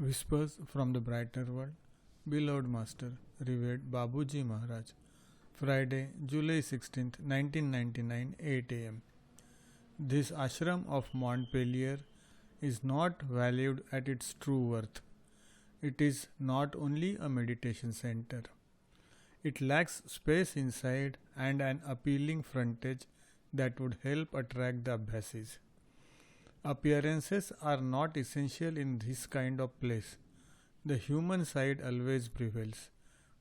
Whispers from the Brighter World. Beloved Master, Revered Babuji Maharaj. Friday, July 16th, 1999, 8 am. This ashram of Montpellier is not valued at its true worth. It is not only a meditation center. It lacks space inside and an appealing frontage that would help attract the Abhyasis. Appearances are not essential in this kind of place. The human side always prevails.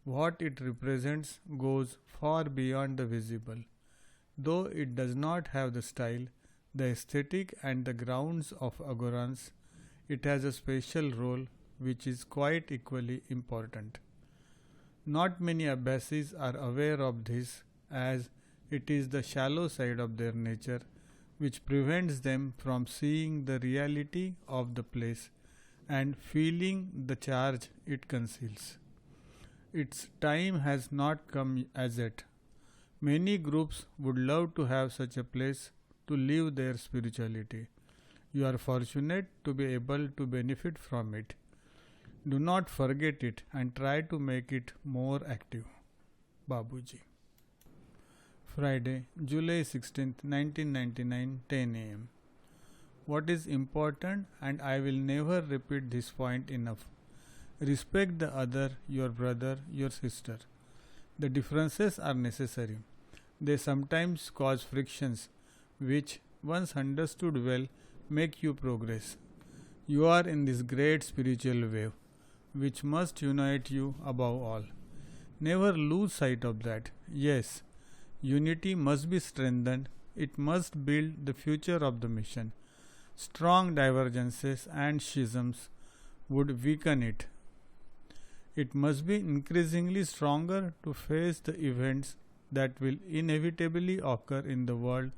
What it represents goes far beyond the visible. Though it does not have the style, the aesthetic and the grounds of agorans, it has a special role which is quite equally important. Not many Abbasis are aware of this, as it is the shallow side of their nature which prevents them from seeing the reality of the place and feeling the charge it conceals. Its time has not come as yet. Many groups would love to have such a place to live their spirituality. You are fortunate to be able to benefit from it. Do not forget it and try to make it more active. Babuji. Friday, July 16th, 1999, 10 am. What is important, and I will never repeat this point enough. Respect the other, your brother, your sister. The differences are necessary. They sometimes cause frictions, which, once understood well, make you progress. You are in this great spiritual wave, which must unite you above all. Never lose sight of that. Yes, unity must be strengthened. It must build the future of the mission. Strong divergences and schisms would weaken it. It must be increasingly stronger to face the events that will inevitably occur in the world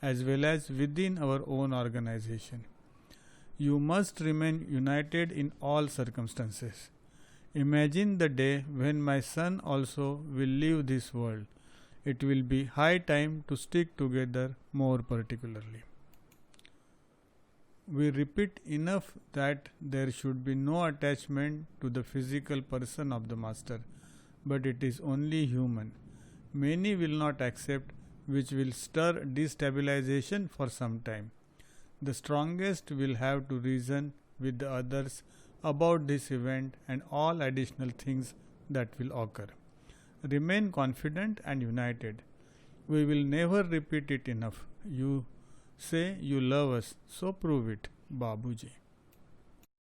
as well as within our own organization. You must remain united in all circumstances. Imagine the day when my son also will leave this world. It will be high time to stick together more particularly. We repeat enough that there should be no attachment to the physical person of the Master, but it is only human. Many will not accept, which will stir destabilization for some time. The strongest will have to reason with the others about this event and all additional things that will occur. Remain confident and united. We will never repeat it enough. You say you love us, so prove it, Babuji.